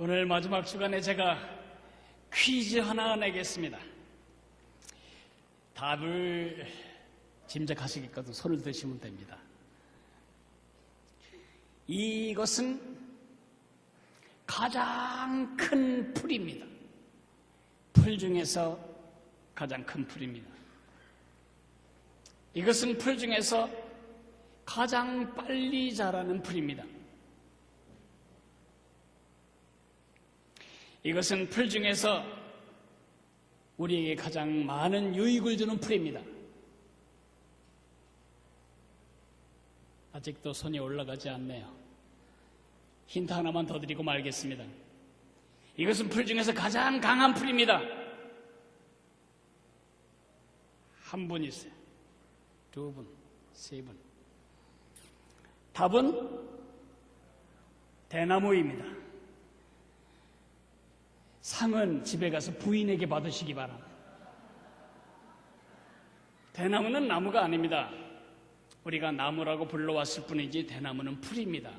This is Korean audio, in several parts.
오늘 마지막 주간에 제가 퀴즈 하나 내겠습니다. 답을 짐작하시겠거든 손을 드시면 됩니다. 이것은 가장 큰 풀입니다. 풀 중에서 가장 큰 풀입니다. 이것은 풀 중에서 가장 빨리 자라는 풀입니다. 이것은 풀 중에서 우리에게 가장 많은 유익을 주는 풀입니다. 아직도 손이 올라가지 않네요. 힌트 하나만 더 드리고 말겠습니다. 이것은 풀 중에서 가장 강한 풀입니다. 한 분 있어요. 두 분, 세 분. 답은 대나무입니다. 상은 집에 가서 부인에게 받으시기 바랍니다. 대나무는 나무가 아닙니다. 우리가 나무라고 불러왔을 뿐이지 대나무는 풀입니다.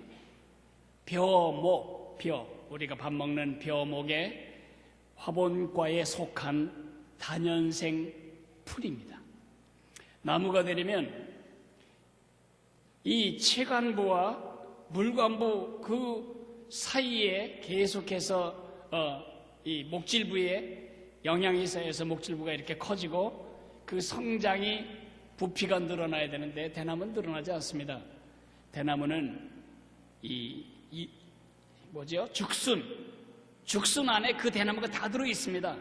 벼목, 우리가 밥 먹는 벼목의 화분과에 속한 다년생 풀입니다. 나무가 되려면 이 채관부와 물관부 그 사이에 계속해서 이 목질부에 영양이 쌓여서 목질부가 이렇게 커지고 그 성장이 부피가 늘어나야 되는데 대나무는 늘어나지 않습니다. 대나무는 죽순 안에 그 대나무가 다 들어 있습니다.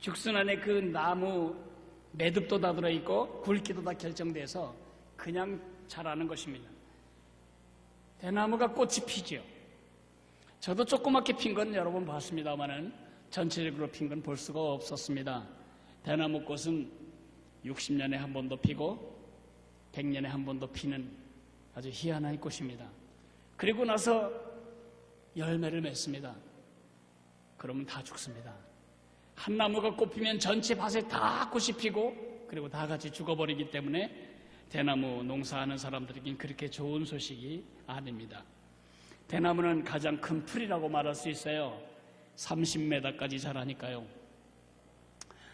죽순 안에 그 나무 매듭도 다 들어 있고 굵기도 다 결정돼서 그냥 자라는 것입니다. 대나무가 꽃이 피죠. 저도 조그맣게 핀 건 여러 번 봤습니다만은 전체적으로 핀 건 볼 수가 없었습니다. 대나무 꽃은 60년에 한 번도 피고 100년에 한 번도 피는 아주 희한한 꽃입니다. 그리고 나서 열매를 맺습니다. 그러면 다 죽습니다. 한 나무가 꽃피면 전체 밭에 다 꽃이 피고 그리고 다 같이 죽어버리기 때문에 대나무 농사하는 사람들에겐 그렇게 좋은 소식이 아닙니다. 대나무는 가장 큰 풀이라고 말할 수 있어요. 30m까지 자라니까요.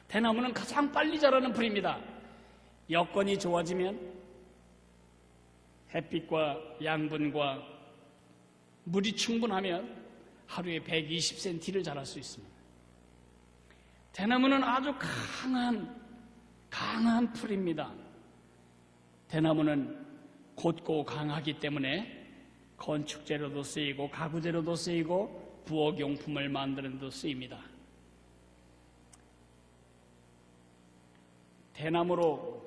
대나무는 가장 빨리 자라는 풀입니다. 여건이 좋아지면 햇빛과 양분과 물이 충분하면 하루에 120cm를 자랄 수 있습니다. 대나무는 아주 강한 풀입니다. 대나무는 곧고 강하기 때문에 건축재료도 쓰이고 가구재료도 쓰이고 부엌용품을 만드는 데도 쓰입니다. 대나무로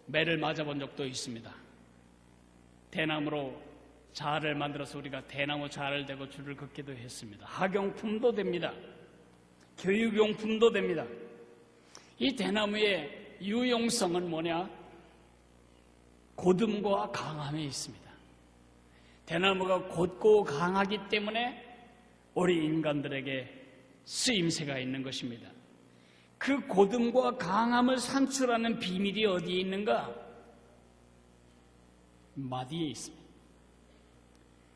매를 맞아본 적도 있습니다. 대나무로 자를 만들어서 우리가 대나무 자를 대고 줄을 긋기도 했습니다. 학용품도 됩니다. 교육용품도 됩니다. 이 대나무의 유용성은 뭐냐? 고듬과 강함에 있습니다. 대나무가 곧고 강하기 때문에 우리 인간들에게 쓰임새가 있는 것입니다. 그 고듬과 강함을 산출하는 비밀이 어디에 있는가? 마디에 있습니다.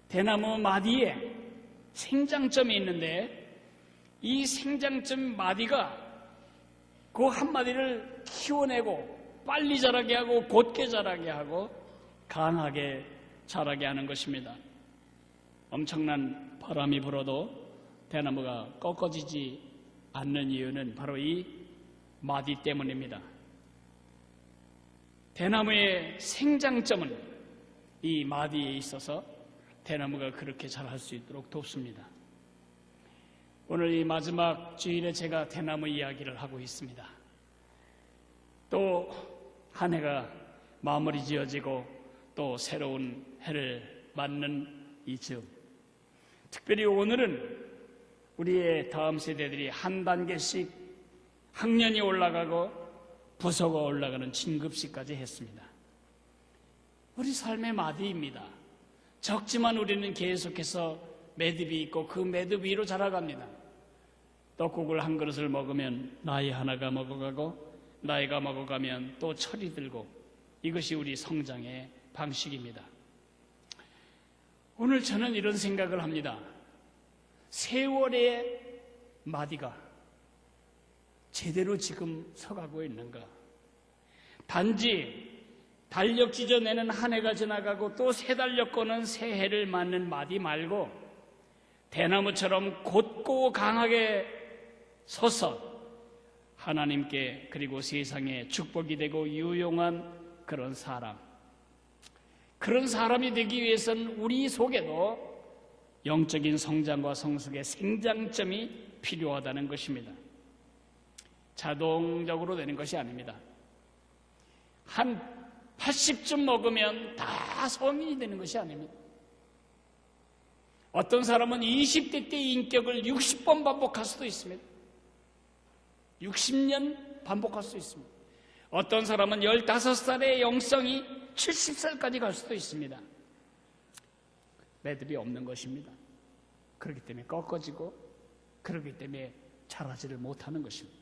대나무 마디에 생장점이 있는데 이 생장점 마디가 그 한 마디를 키워내고 빨리 자라게 하고 곧게 자라게 하고 강하게 자라게 하는 것입니다. 엄청난 바람이 불어도 대나무가 꺾어지지 않는 이유는 바로 이 마디 때문입니다. 대나무의 생장점은 이 마디에 있어서 대나무가 그렇게 자랄 수 있도록 돕습니다. 오늘 이 마지막 주일에 제가 대나무 이야기를 하고 있습니다. 또 한 해가 마무리 지어지고 또 새로운 해를 맞는 이 즈음, 특별히 오늘은 우리의 다음 세대들이 한 단계씩 학년이 올라가고 부서가 올라가는 진급식까지 했습니다. 우리 삶의 마디입니다. 적지만 우리는 계속해서 매듭이 있고 그 매듭 위로 자라갑니다. 떡국을 한 그릇을 먹으면 나이 하나가 먹어가고 나이가 먹어가면 또 철이 들고 이것이 우리 성장의 방식입니다. 오늘 저는 이런 생각을 합니다. 세월의 마디가 제대로 지금 서가고 있는가? 단지 달력 찢어내는 한 해가 지나가고 또 새 달력 거는 새해를 맞는 마디 말고 대나무처럼 곧고 강하게 서서 하나님께 그리고 세상에 축복이 되고 유용한 그런 사람이 되기 위해서는 우리 속에도 영적인 성장과 성숙의 생장점이 필요하다는 것입니다. 자동적으로 되는 것이 아닙니다. 한 80쯤 먹으면 다 성인이 되는 것이 아닙니다. 어떤 사람은 20대 때 인격을 60번 반복할 수도 있습니다. 60년 반복할 수 있습니다. 어떤 사람은 15살의 영성이 70살까지 갈 수도 있습니다. 매듭이 없는 것입니다. 그렇기 때문에 꺾어지고 그렇기 때문에 자라지를 못하는 것입니다.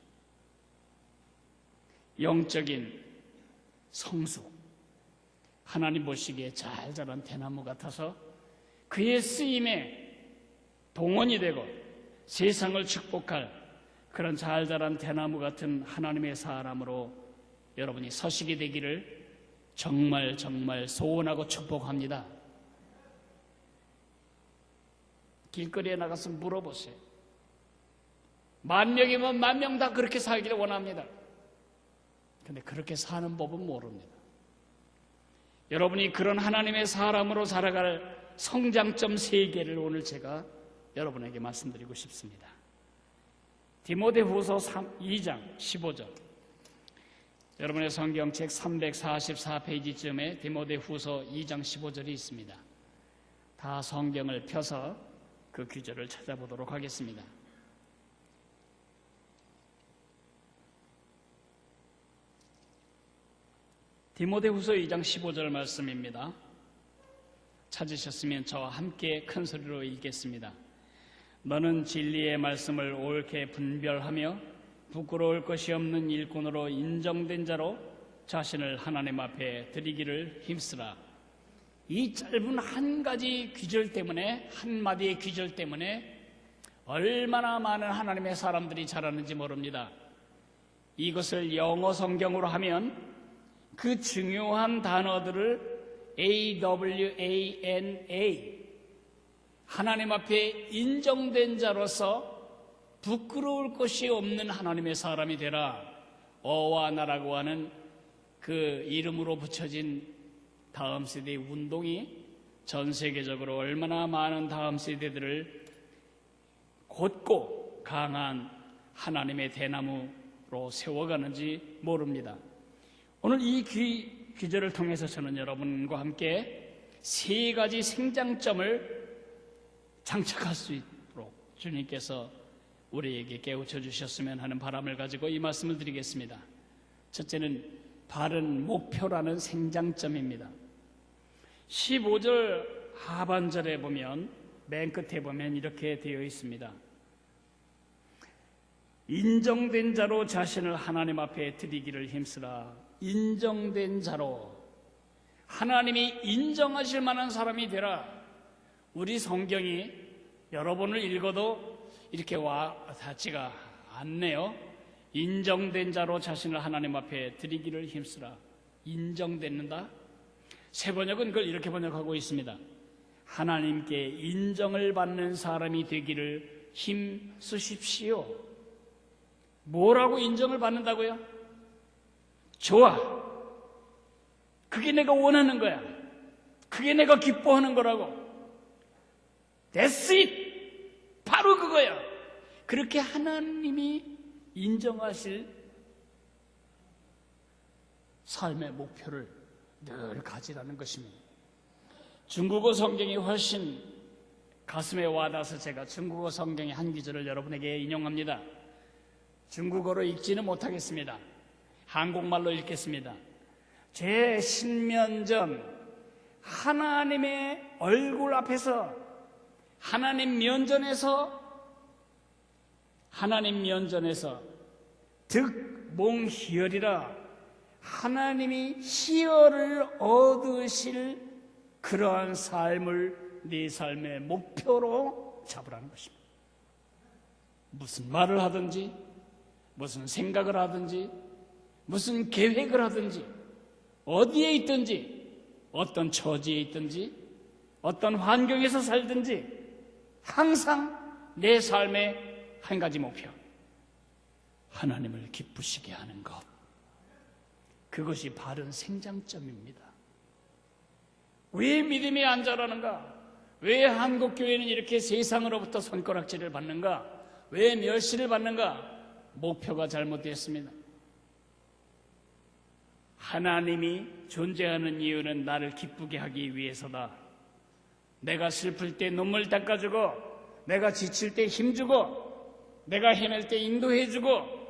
영적인 성숙, 하나님 보시기에 잘 자란 대나무 같아서 그의 쓰임에 동원이 되고 세상을 축복할 그런 잘 자란 대나무 같은 하나님의 사람으로 여러분이 서시게 되기를 정말 소원하고 축복합니다. 길거리에 나가서 물어보세요. 10,000명이면 10,000명 다 그렇게 살기를 원합니다. 근데 그렇게 사는 법은 모릅니다. 여러분이 그런 하나님의 사람으로 자라갈 성장점 3개를 오늘 제가 여러분에게 말씀드리고 싶습니다. 디모데후서 2장 15절. 여러분의 성경책 344페이지쯤에 디모데후서 2장 15절이 있습니다. 다 성경을 펴서 그 구절을 찾아보도록 하겠습니다. 디모데후서 2장 15절 말씀입니다. 찾으셨으면 저와 함께 큰 소리로 읽겠습니다. 너는 진리의 말씀을 옳게 분별하며 부끄러울 것이 없는 일꾼으로 인정된 자로 자신을 하나님 앞에 드리기를 힘쓰라. 이 짧은 한 가지 귀절 때문에, 한마디의 귀절 때문에 얼마나 많은 하나님의 사람들이 자라는지 모릅니다. 이것을 영어 성경으로 하면 그 중요한 단어들을 AWANA, 하나님 앞에 인정된 자로서 부끄러울 것이 없는 하나님의 사람이 되라. 어와 나라고 하는 그 이름으로 붙여진 다음 세대의 운동이 전 세계적으로 얼마나 많은 다음 세대들을 곧고 강한 하나님의 대나무로 세워가는지 모릅니다. 오늘 이 귀절을 통해서 저는 여러분과 함께 3가지 생장점을 장착할 수 있도록 주님께서 우리에게 깨우쳐 주셨으면 하는 바람을 가지고 이 말씀을 드리겠습니다. 첫째는 바른 목표라는 생장점입니다. 15절 하반절에 보면, 맨 끝에 보면 이렇게 되어 있습니다. 인정된 자로 자신을 하나님 앞에 드리기를 힘쓰라. 인정된 자로, 하나님이 인정하실 만한 사람이 되라. 우리 성경이 여러 번을 읽어도 이렇게 와닿지가 않네요. 인정된 자로 자신을 하나님 앞에 드리기를 힘쓰라. 인정된다. 새 번역은 그걸 이렇게 번역하고 있습니다. 하나님께 인정을 받는 사람이 되기를 힘쓰십시오. 뭐라고 인정을 받는다고요? 좋아. 그게 내가 원하는 거야. 그게 내가 기뻐하는 거라고. That's it. 바로 그거야. 그렇게 하나님이 인정하실 삶의 목표를 늘 가지라는 것입니다. 중국어 성경이 훨씬 가슴에 와닿아서 제가 중국어 성경의 한 구절을 여러분에게 인용합니다. 중국어로 읽지는 못하겠습니다. 한국말로 읽겠습니다. 제 신면전 하나님의 얼굴 앞에서 하나님 면전에서 득몽희열이라 하나님이 희열을 얻으실 그러한 삶을 네 삶의 목표로 잡으라는 것입니다. 무슨 말을 하든지, 무슨 생각을 하든지, 무슨 계획을 하든지, 어디에 있든지, 어떤 처지에 있든지, 어떤 환경에서 살든지 항상 내 삶의 한 가지 목표, 하나님을 기쁘시게 하는 것. 그것이 바른 생장점입니다. 왜 믿음이 안 자라는가? 왜 한국교회는 이렇게 세상으로부터 손가락질을 받는가? 왜 멸시를 받는가? 목표가 잘못되었습니다. 하나님이 존재하는 이유는 나를 기쁘게 하기 위해서다. 내가 슬플 때 눈물 닦아주고, 내가 지칠 때 힘주고, 내가 헤맬 때 인도해주고,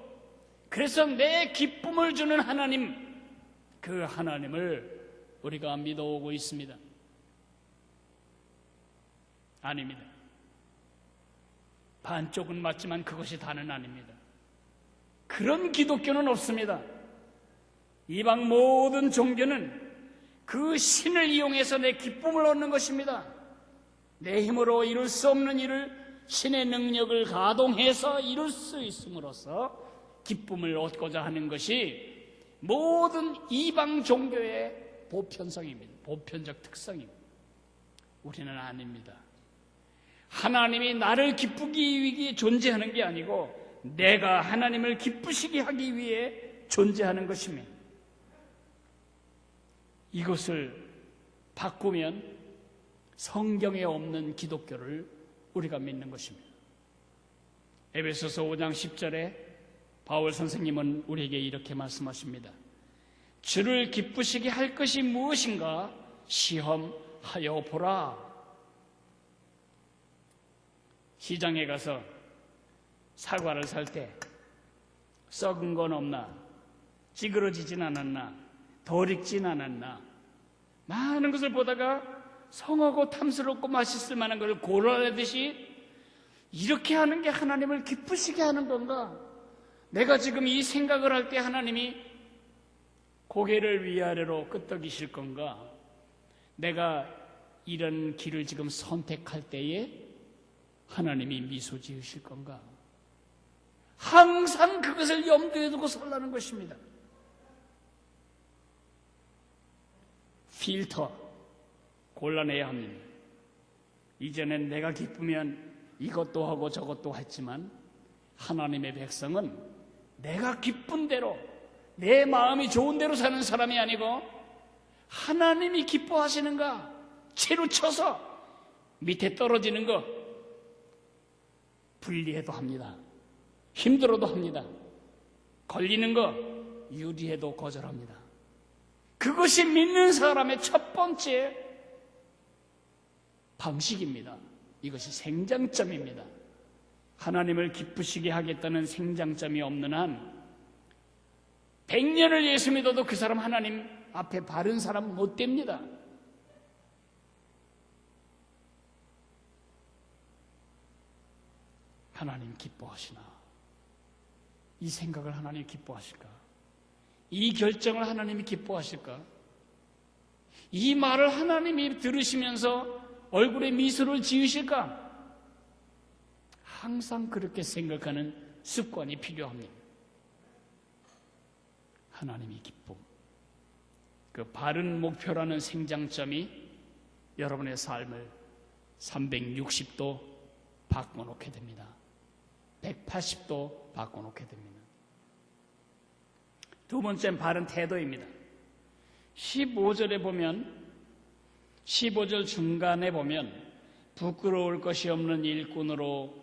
그래서 내 기쁨을 주는 하나님, 그 하나님을 우리가 믿어오고 있습니다. 아닙니다. 반쪽은 맞지만 그것이 다는 아닙니다. 그런 기독교는 없습니다. 이방 모든 종교는 그 신을 이용해서 내 기쁨을 얻는 것입니다. 내 힘으로 이룰 수 없는 일을 신의 능력을 가동해서 이룰 수 있음으로써 기쁨을 얻고자 하는 것이 모든 이방 종교의 보편성입니다. 보편적 특성입니다. 우리는 아닙니다. 하나님이 나를 기쁘기 위해 존재하는 게 아니고 내가 하나님을 기쁘시게 하기 위해 존재하는 것입니다. 이것을 바꾸면 성경에 없는 기독교를 우리가 믿는 것입니다. 에베소서 5장 10절에 바울 선생님은 우리에게 이렇게 말씀하십니다. 주를 기쁘시게 할 것이 무엇인가 시험하여 보라. 시장에 가서 사과를 살 때 썩은 건 없나? 찌그러지진 않았나? 덜 익진 않았나? 많은 것을 보다가 성하고 탐스럽고 맛있을 만한 것을 골라내듯이 이렇게 하는 게 하나님을 기쁘시게 하는 건가? 내가 지금 이 생각을 할 때 하나님이 고개를 위아래로 끄덕이실 건가? 내가 이런 길을 지금 선택할 때에 하나님이 미소 지으실 건가? 항상 그것을 염두에 두고 살라는 것입니다. 필터 골라내야 합니다. 이전엔 내가 기쁘면 이것도 하고 저것도 했지만 하나님의 백성은 내가 기쁜 대로 내 마음이 좋은 대로 사는 사람이 아니고 하나님이 기뻐하시는가 채로 쳐서 밑에 떨어지는 거 분리해도 합니다. 힘들어도 합니다. 걸리는 거 유리해도 거절합니다. 그것이 믿는 사람의 첫 번째 방식입니다. 이것이 생장점입니다. 하나님을 기쁘시게 하겠다는 생장점이 없는 한 100년을 예수 믿어도 그 사람 하나님 앞에 바른 사람 못 됩니다. 하나님 기뻐하시나? 이 생각을 하나님 기뻐하실까? 이 결정을 하나님이 기뻐하실까? 이 말을 하나님이 들으시면서 얼굴에 미소를 지으실까? 항상 그렇게 생각하는 습관이 필요합니다. 하나님이 기쁨, 그 바른 목표라는 생장점이 여러분의 삶을 360도 바꿔놓게 됩니다. 180도 바꿔놓게 됩니다. 두 번째는 바른 태도입니다. 15절에 보면 15절 중간에 보면 부끄러울 것이 없는 일꾼으로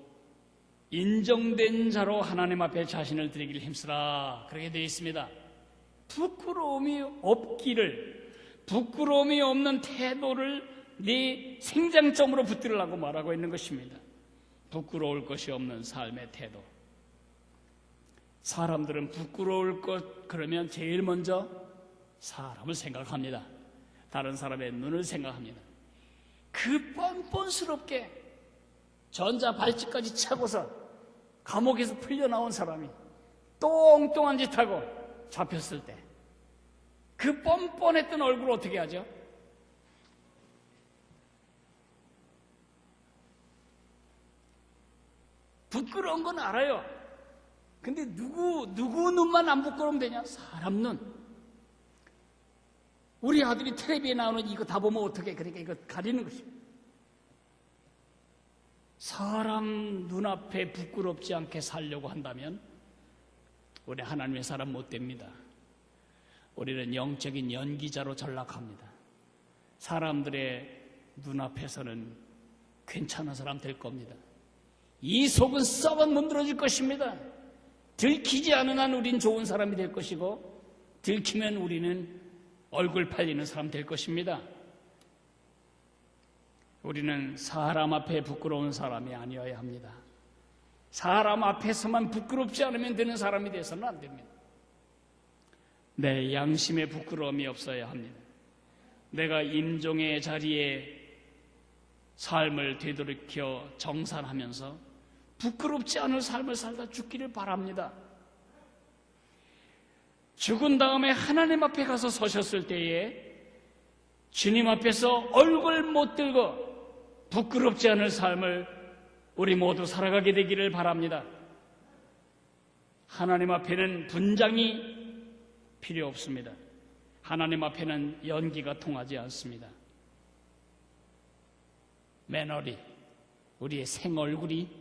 인정된 자로 하나님 앞에 자신을 드리기를 힘쓰라 그렇게 되어 있습니다. 부끄러움이 없기를, 부끄러움이 없는 태도를 네 생장점으로 붙들으라고 말하고 있는 것입니다. 부끄러울 것이 없는 삶의 태도. 사람들은 부끄러울 것 그러면 제일 먼저 사람을 생각합니다. 다른 사람의 눈을 생각합니다. 그 뻔뻔스럽게 전자 발찌까지 차고서 감옥에서 풀려나온 사람이 똥똥한 짓 하고 잡혔을 때 그 뻔뻔했던 얼굴을 어떻게 하죠? 부끄러운 건 알아요. 근데 누구 눈만 안 부끄러우면 되냐? 사람 눈. 우리 아들이 텔레비에 나오는 이거 다 보면 어떻게, 그러니까 이거 가리는 것입니다. 사람 눈앞에 부끄럽지 않게 살려고 한다면 우리 하나님의 사람 못 됩니다. 우리는 영적인 연기자로 전락합니다. 사람들의 눈앞에서는 괜찮은 사람 될 겁니다. 이 속은 썩어 문드러질 것입니다. 들키지 않은 한 우린 좋은 사람이 될 것이고, 들키면 우리는 얼굴 팔리는 사람 될 것입니다. 우리는 사람 앞에 부끄러운 사람이 아니어야 합니다. 사람 앞에서만 부끄럽지 않으면 되는 사람이 되어서는 안 됩니다. 내 양심에 부끄러움이 없어야 합니다. 내가 임종의 자리에 삶을 되돌이켜 정산하면서 부끄럽지 않은 삶을 살다 죽기를 바랍니다. 죽은 다음에 하나님 앞에 가서 서셨을 때에 주님 앞에서 얼굴 못 들고 부끄럽지 않을 삶을 우리 모두 살아가게 되기를 바랍니다. 하나님 앞에는 분장이 필요 없습니다. 하나님 앞에는 연기가 통하지 않습니다. 매너리, 우리의 생얼굴이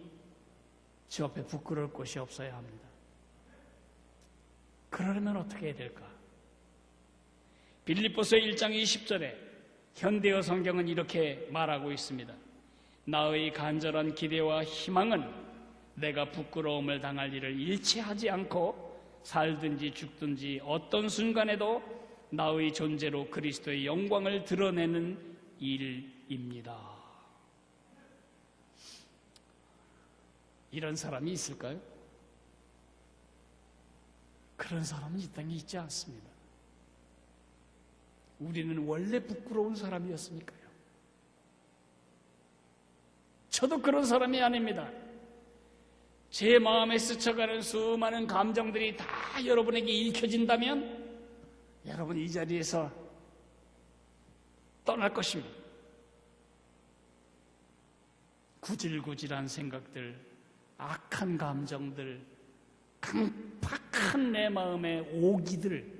주 앞에 부끄러울 곳이 없어야 합니다. 그러려면 어떻게 해야 될까? 빌립보서 1장 20절에 현대어 성경은 이렇게 말하고 있습니다. 나의 간절한 기대와 희망은 내가 부끄러움을 당할 일을 일치하지 않고 살든지 죽든지 어떤 순간에도 나의 존재로 그리스도의 영광을 드러내는 일입니다. 이런 사람이 있을까요? 그런 사람은 이 땅에 있지 않습니다. 우리는 원래 부끄러운 사람이었으니까요. 저도 그런 사람이 아닙니다. 제 마음에 스쳐가는 수많은 감정들이 다 여러분에게 읽혀진다면 여러분 이 자리에서 떠날 것입니다. 구질구질한 생각들, 악한 감정들, 강팍한 내 마음의 오기들,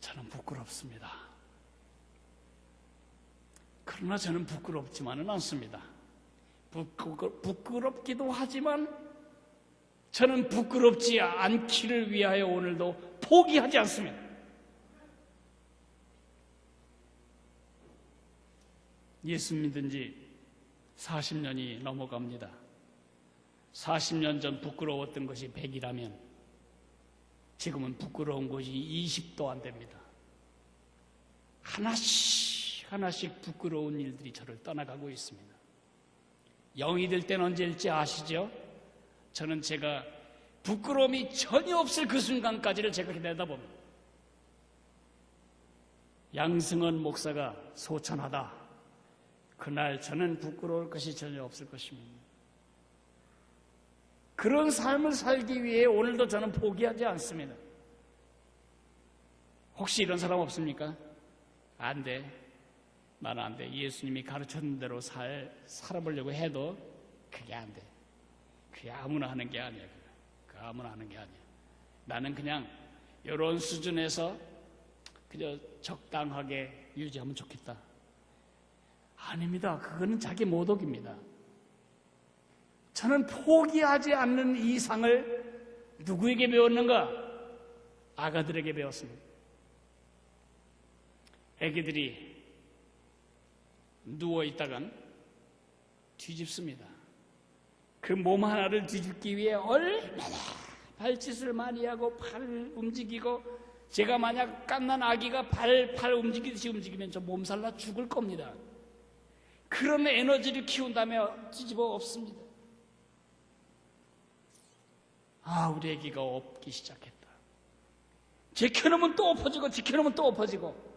저는 부끄럽습니다. 그러나 저는 부끄럽지만은 않습니다. 부끄럽기도 하지만 저는 부끄럽지 않기를 위하여 오늘도 포기하지 않습니다. 예수 믿은 지 40년이 넘어갑니다. 40년 전 부끄러웠던 것이 100이라면 지금은 부끄러운 것이 20도 안 됩니다. 하나씩 부끄러운 일들이 저를 떠나가고 있습니다. 영이 될 때는 언제일지 아시죠? 저는 제가 부끄러움이 전혀 없을 그 순간까지를 제가 내다봅니다. 양승헌 목사가 소천하다. 그날 저는 부끄러울 것이 전혀 없을 것입니다. 그런 삶을 살기 위해 오늘도 저는 포기하지 않습니다. 혹시 이런 사람 없습니까? 안 돼. 나는 안 돼. 예수님이 가르쳤는 대로 살아보려고 해도 그게 안 돼. 그게 아무나 하는 게 아니야. 그거 아무나 하는 게 아니야. 나는 그냥 이런 수준에서 그저 적당하게 유지하면 좋겠다. 아닙니다. 그거는 자기 모독입니다. 저는 포기하지 않는 이 상을 누구에게 배웠는가? 아가들에게 배웠습니다. 애기들이 누워있다간 뒤집습니다. 그 몸 하나를 뒤집기 위해 얼마나 발짓을 많이 하고 팔을 움직이고, 제가 만약 갓난 아기가 팔 움직이듯이 움직이면 저 몸살나 죽을 겁니다. 그런 에너지를 키운다며 뒤집어 엎습니다. 우리 아기가 엎기 시작했다. 지켜놓으면 또 엎어지고, 지켜놓으면 또 엎어지고.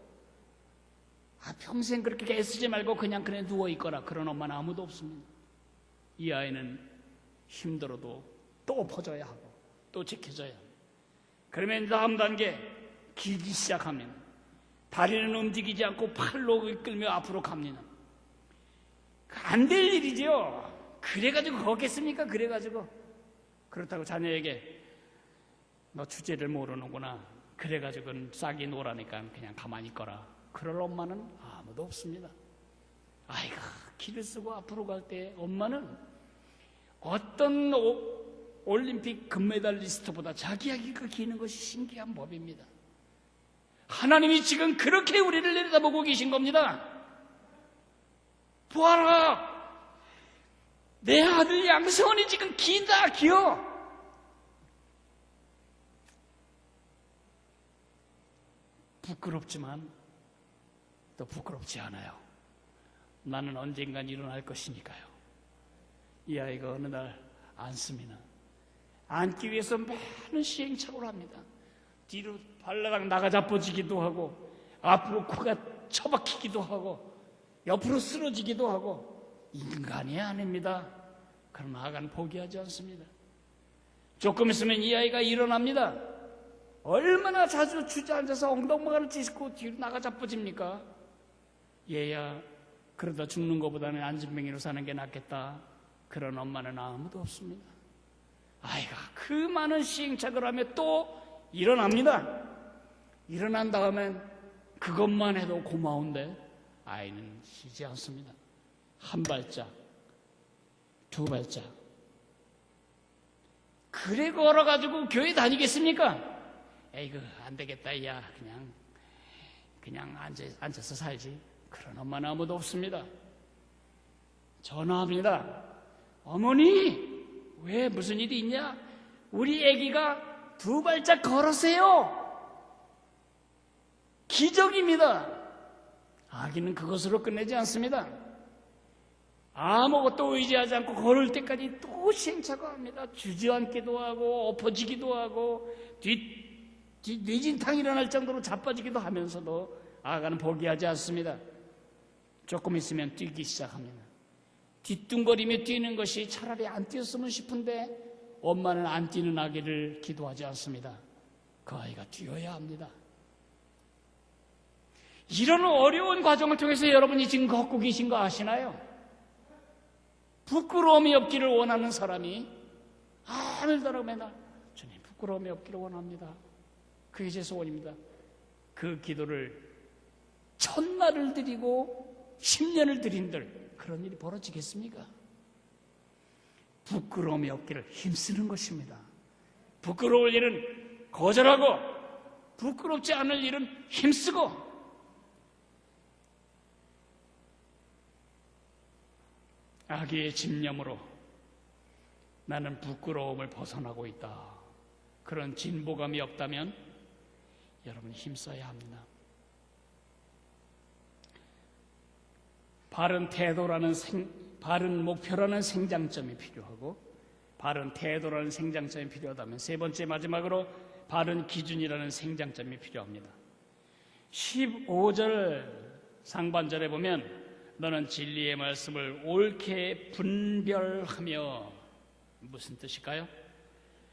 평생 그렇게 애쓰지 말고 그냥 누워있거라. 그런 엄마는 아무도 없습니다. 이 아이는 힘들어도 또 엎어져야 하고 또 지켜져야 합니다. 그러면 다음 단계 기기 시작하면 다리는 움직이지 않고 팔로 이끌며 앞으로 갑니다. 안 될 일이죠. 그 그래가지고 걷겠습니까? 그래가지고. 그렇다고 자녀에게 너 주제를 모르는구나, 그래가지고 싹이 노라니까 그냥 가만히 있거라, 그럴 엄마는 아무도 없습니다. 아이가 길을 쓰고 앞으로 갈 때 엄마는 어떤 올림픽 금메달리스트보다 자기 아기가 기는 것이 신기한 법입니다. 하나님이 지금 그렇게 우리를 내려다보고 계신 겁니다. 보아라, 내 아들 양성원이 지금 긴다, 기어. 부끄럽지만 또 부끄럽지 않아요. 나는 언젠간 일어날 것이니까요. 이 아이가 어느 날 앉습니다. 앉기 위해서 많은 시행착오를 합니다. 뒤로 발라당 나가자빠지기도 하고, 앞으로 코가 처박히기도 하고, 옆으로 쓰러지기도 하고. 인간이 아닙니다. 그러나 아가는 포기하지 않습니다. 조금 있으면 이 아이가 일어납니다. 얼마나 자주 주저앉아서 엉덩방아를 찢고 뒤로 나가자빠집니까? 얘야, 그러다 죽는 것보다는 안진뱅이로 사는 게 낫겠다. 그런 엄마는 아무도 없습니다. 아이가 그 많은 시행착오를 하며 또 일어납니다. 일어난 다음엔 그것만 해도 고마운데 아이는 쉬지 않습니다. 한 발짝, 두 발짝. 그래 걸어가지고 교회 다니겠습니까? 에이그 안 되겠다, 야, 그냥 앉아서 살지. 그런 엄마는 아무도 없습니다. 전화합니다. 어머니, 왜 무슨 일이 있냐? 우리 아기가 두 발짝 걸었어요. 기적입니다. 아기는 그것으로 끝내지 않습니다. 아무것도 의지하지 않고 걸을 때까지 또 시행착오합니다. 주저앉기도 하고 엎어지기도 하고 뇌진탕 일어날 정도로 자빠지기도 하면서도 아가는 포기하지 않습니다. 조금 있으면 뛰기 시작합니다. 뒤뚱거리며 뛰는 것이 차라리 안 뛰었으면 싶은데 엄마는 안 뛰는 아기를 기도하지 않습니다. 그 아이가 뛰어야 합니다. 이런 어려운 과정을 통해서 여러분이 지금 걷고 계신 거 아시나요? 부끄러움이 없기를 원하는 사람이 하늘나라 맨날 주님 부끄러움이 없기를 원합니다. 그게 제 소원입니다. 그 기도를 1000날을 드리고 10년을 드린들 그런 일이 벌어지겠습니까? 부끄러움이 없기를 힘쓰는 것입니다. 부끄러울 일은 거절하고 부끄럽지 않을 일은 힘쓰고, 아기의 집념으로 나는 부끄러움을 벗어나고 있다. 그런 진보감이 없다면 여러분이 힘써야 합니다. 바른 태도라는 바른 목표라는 생장점이 필요하고, 바른 태도라는 생장점이 필요하다면 세 번째 마지막으로 바른 기준이라는 생장점이 필요합니다. 15절 상반절에 보면 너는 진리의 말씀을 옳게 분별하며, 무슨 뜻일까요?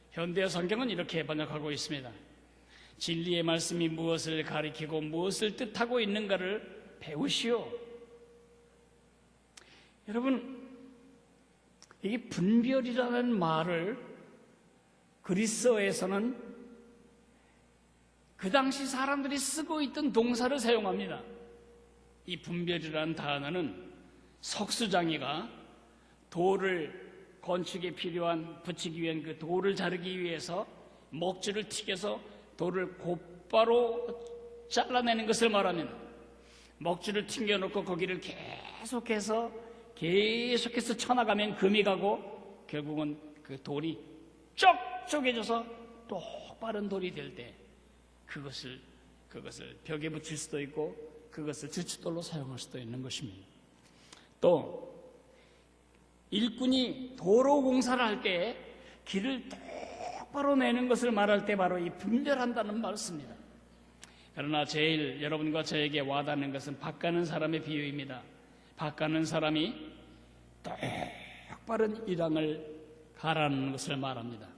현대 성경은 이렇게 번역하고 있습니다. 진리의 말씀이 무엇을 가리키고 무엇을 뜻하고 있는가를 배우시오. 여러분, 이게 분별이라는 말을 그리스어에서는 그 당시 사람들이 쓰고 있던 동사를 사용합니다. 이 분별이라는 단어는 석수장이가 돌을 건축에 필요한 붙이기 위한 그 돌을 자르기 위해서 먹줄을 튀겨서 돌을 곧바로 잘라내는 것을 말합니다. 먹줄을 튕겨놓고 거기를 계속해서 쳐나가면 금이 가고 결국은 그 돌이 쩍쩍해져서 똑바른 돌이 될 때 그것을 벽에 붙일 수도 있고 그것을 주춧돌로 사용할 수도 있는 것입니다. 또 일꾼이 도로 공사를 할 때 길을 똑바로 내는 것을 말할 때 바로 이 분별한다는 말을 씁니다. 그러나 제일 여러분과 저에게 와닿는 것은 밭 가는 사람의 비유입니다. 밭 가는 사람이 똑바른 일항을 가라는 것을 말합니다.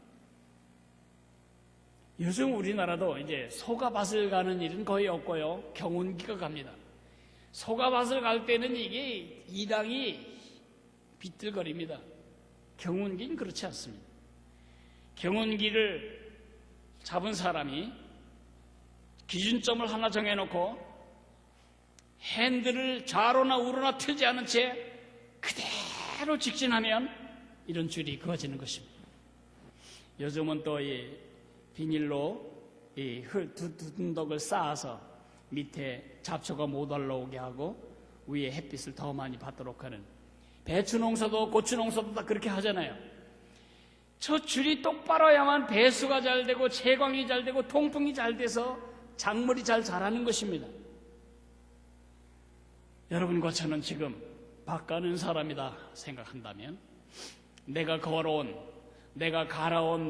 요즘 우리나라도 이제 소가 밭을 가는 일은 거의 없고요, 경운기가 갑니다. 소가 밭을 갈 때는 이게 일항이 비틀거립니다. 경운기는 그렇지 않습니다. 경운기를 잡은 사람이 기준점을 하나 정해놓고 핸들을 좌로나 우로나 틀지 않은 채 그대로 직진하면 이런 줄이 그어지는 것입니다. 요즘은 또 이 비닐로 이 두둑을 쌓아서 밑에 잡초가 못 올라오게 하고 위에 햇빛을 더 많이 받도록 하는, 배추 농사도 고추 농사도 다 그렇게 하잖아요. 저 줄이 똑바로야만 배수가 잘 되고 채광이 잘 되고 통풍이 잘 돼서 작물이 잘 자라는 것입니다. 여러분과 저는 지금 바꿔는 사람이다 생각한다면 내가 갈아온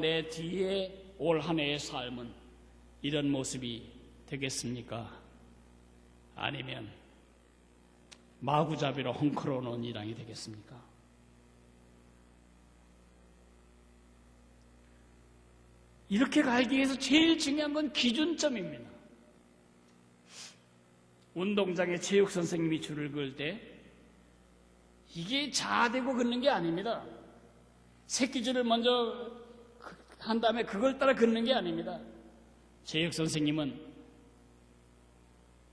내 뒤에 올 한 해의 삶은 이런 모습이 되겠습니까? 아니면 마구잡이로 헝클어 놓은 일랑이 되겠습니까? 이렇게 갈기 위해서 제일 중요한 건 기준점입니다. 운동장에 체육 선생님이 줄을 그을 때 이게 자대고 긋는 게 아닙니다. 새끼줄을 먼저 한 다음에 그걸 따라 긋는 게 아닙니다. 체육 선생님은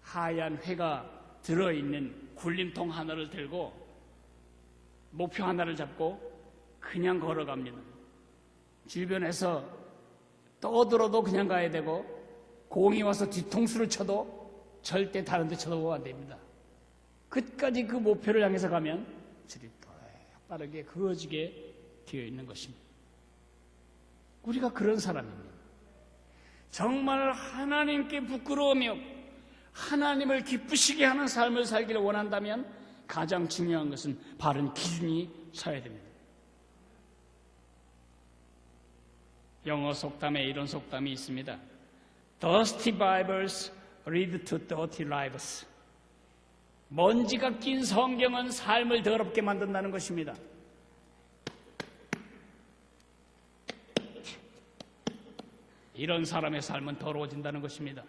하얀 회가 들어있는 굴림통 하나를 들고 목표 하나를 잡고 그냥 걸어갑니다. 주변에서 떠들어도 그냥 가야 되고 공이 와서 뒤통수를 쳐도 절대 다른 데 쳐다보면 안 됩니다. 끝까지 그 목표를 향해서 가면 줄이 빠르게 그어지게 되어 있는 것입니다. 우리가 그런 사람입니다. 정말 하나님께 부끄러우며 하나님을 기쁘시게 하는 삶을 살기를 원한다면 가장 중요한 것은 바른 기준이 서야 됩니다. 영어 속담에 이런 속담이 있습니다. Dusty Bibles lead to dirty lives. 먼지가 낀 성경은 삶을 더럽게 만든다는 것입니다. 이런 사람의 삶은 더러워진다는 것입니다.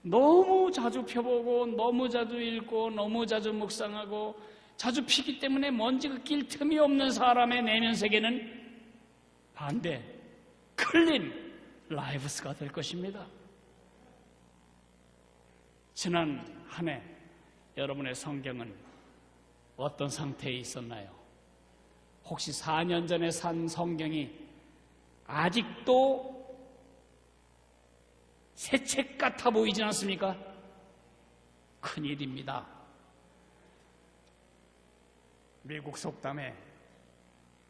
너무 자주 펴보고 너무 자주 읽고 너무 자주 묵상하고 자주 피기 때문에 먼지가 낄 틈이 없는 사람의 내면 세계는 반대, 클린 라이브스가 될 것입니다. 지난 한 해 여러분의 성경은 어떤 상태에 있었나요? 혹시 4년 전에 산 성경이 아직도 새 책 같아 보이지 않습니까? 큰일입니다. 미국 속담에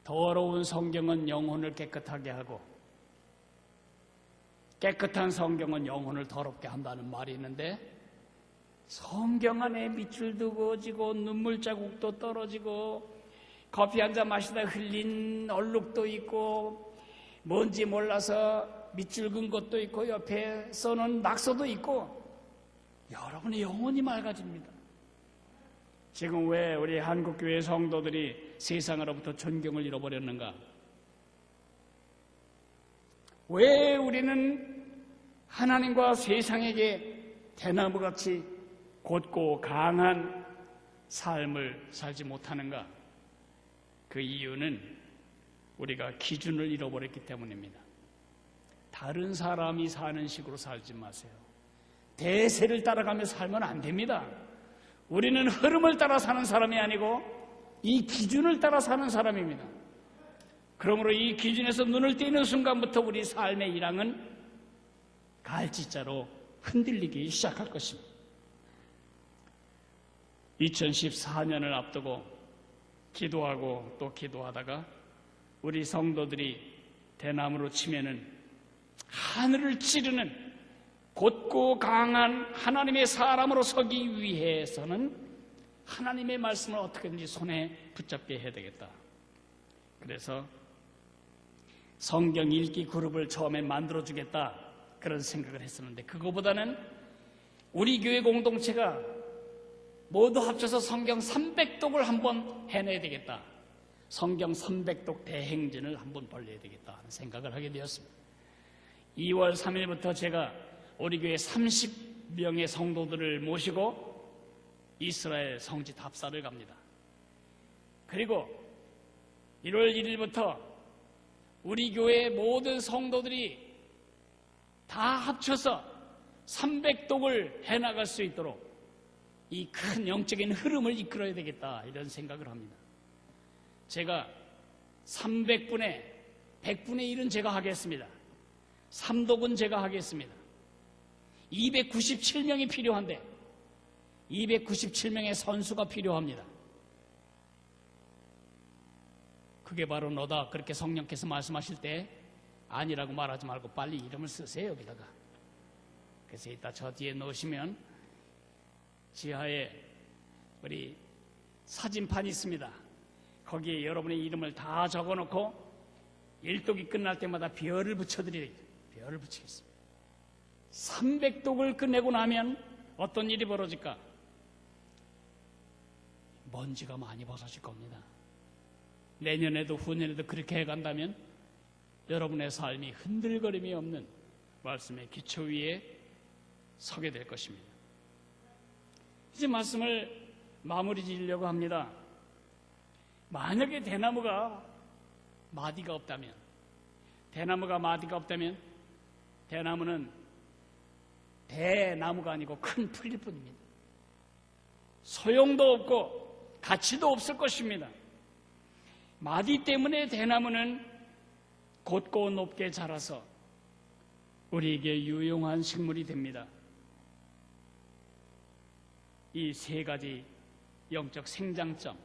더러운 성경은 영혼을 깨끗하게 하고 깨끗한 성경은 영혼을 더럽게 한다는 말이 있는데, 성경 안에 밑줄도 그어지고 눈물 자국도 떨어지고 커피 한 잔 마시다 흘린 얼룩도 있고 뭔지 몰라서 밑줄 근 것도 있고 옆에 써놓은 낙서도 있고 여러분의 영혼이 맑아집니다. 지금 왜 우리 한국교회 성도들이 세상으로부터 존경을 잃어버렸는가? 왜 우리는 하나님과 세상에게 대나무같이 곧고 강한 삶을 살지 못하는가? 그 이유는 우리가 기준을 잃어버렸기 때문입니다. 다른 사람이 사는 식으로 살지 마세요. 대세를 따라가며 살면 안 됩니다. 우리는 흐름을 따라 사는 사람이 아니고 이 기준을 따라 사는 사람입니다. 그러므로 이 기준에서 눈을 떼는 순간부터 우리 삶의 일항은 갈지자로 흔들리기 시작할 것입니다. 2014년을 앞두고 기도하고 또 기도하다가 우리 성도들이 대나무로 치면은 하늘을 찌르는 곧고 강한 하나님의 사람으로 서기 위해서는 하나님의 말씀을 어떻게든지 손에 붙잡게 해야 되겠다. 그래서 성경 읽기 그룹을 처음에 만들어주겠다, 그런 생각을 했었는데, 그거보다는 우리 교회 공동체가 모두 합쳐서 성경 300독을 한번 해내야 되겠다, 성경 300독 대행진을 한번 벌려야 되겠다 하는 생각을 하게 되었습니다. 2월 3일부터 제가 우리 교회 30명의 성도들을 모시고 이스라엘 성지 답사를 갑니다. 그리고 1월 1일부터 우리 교회 모든 성도들이 다 합쳐서 300독을 해나갈 수 있도록 이 큰 영적인 흐름을 이끌어야 되겠다, 이런 생각을 합니다. 제가 300분의 100분의 1은 제가 하겠습니다. 3독은 제가 하겠습니다. 297명이 필요한데 297명의 선수가 필요합니다. 그게 바로 너다, 그렇게 성령께서 말씀하실 때 아니라고 말하지 말고 빨리 이름을 쓰세요, 여기다가. 그래서 이따 저 뒤에 넣으시면 지하에 우리 사진판이 있습니다. 거기에 여러분의 이름을 다 적어놓고 일독이 끝날 때마다 별을 붙여드리겠습니다. 별을 붙이겠습니다. 300독을 끝내고 나면 어떤 일이 벌어질까? 먼지가 많이 벗어질 겁니다. 내년에도 후년에도 그렇게 해간다면 여러분의 삶이 흔들거림이 없는 말씀의 기초 위에 서게 될 것입니다. 이제 말씀을 마무리 지으려고 합니다. 만약에 대나무가 마디가 없다면, 대나무는 대나무가 아니고 큰 풀일 뿐입니다. 소용도 없고 가치도 없을 것입니다. 마디 때문에 대나무는 곧고 높게 자라서 우리에게 유용한 식물이 됩니다. 이 세 가지 영적 생장점,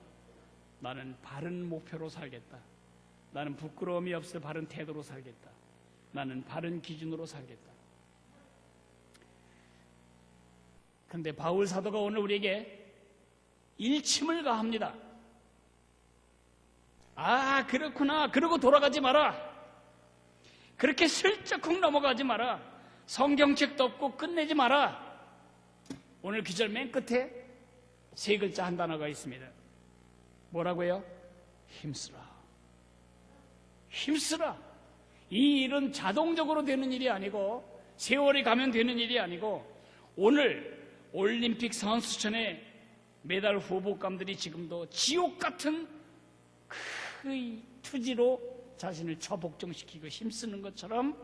나는 바른 목표로 살겠다, 나는 부끄러움이 없을 바른 태도로 살겠다, 나는 바른 기준으로 살겠다. 그런데 바울 사도가 오늘 우리에게 일침을 가합니다. 아, 그렇구나, 그러고 돌아가지 마라, 그렇게 슬쩍 넘어가지 마라, 성경책도 없고 끝내지 마라. 오늘 기절 맨 끝에 세 글자 한 단어가 있습니다. 뭐라고요? 힘쓰라. 힘쓰라. 이 일은 자동적으로 되는 일이 아니고, 세월이 가면 되는 일이 아니고, 오늘 올림픽 선수촌의 메달 후보감들이 지금도 지옥 같은 그 투지로 자신을 처복종시키고 힘쓰는 것처럼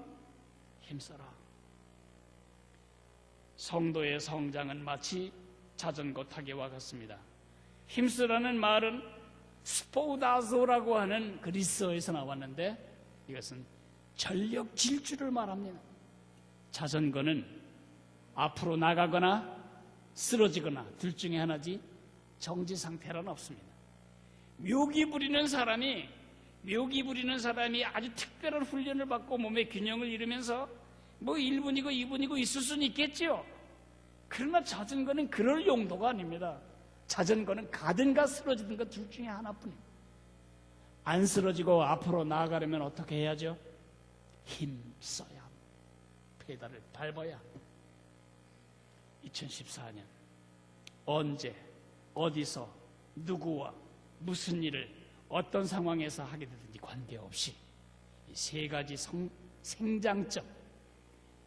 힘써라. 성도의 성장은 마치 자전거 타기와 같습니다. 힘쓰라는 말은 스포다조라고 하는 그리스어에서 나왔는데 이것은 전력 질주를 말합니다. 자전거는 앞으로 나가거나 쓰러지거나 둘 중에 하나지 정지 상태란 없습니다. 묘기 부리는 사람이 아주 특별한 훈련을 받고 몸의 균형을 이루면서 뭐 1분이고 2분이고 있을 수는 있겠지요. 그러나 자전거는 그럴 용도가 아닙니다. 자전거는 가든가 쓰러지든가 둘 중에 하나뿐입니다. 안 쓰러지고 앞으로 나아가려면 어떻게 해야죠? 힘써야 합니다. 페달을 밟아야 합니다. 2014년 언제, 어디서, 누구와 무슨 일을 어떤 상황에서 하게 되든지 관계없이 이 세 가지 생장점,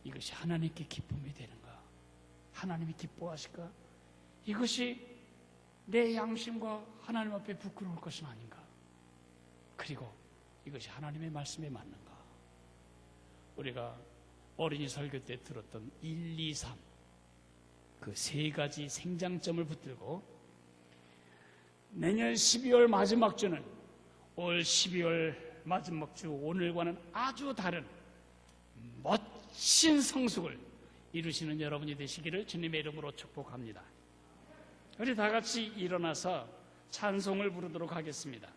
이것이 하나님께 기쁨이 되는가? 하나님이 기뻐하실까? 이것이 내 양심과 하나님 앞에 부끄러울 것은 아닌가? 그리고 이것이 하나님의 말씀에 맞는가? 우리가 어린이 설교 때 들었던 1, 2, 3 그 세 가지 생장점을 붙들고 내년 12월 마지막 주는 올 12월 마지막 주 오늘과는 아주 다른 멋진 성숙을 이루시는 여러분이 되시기를 주님의 이름으로 축복합니다. 우리 다 같이 일어나서 찬송을 부르도록 하겠습니다.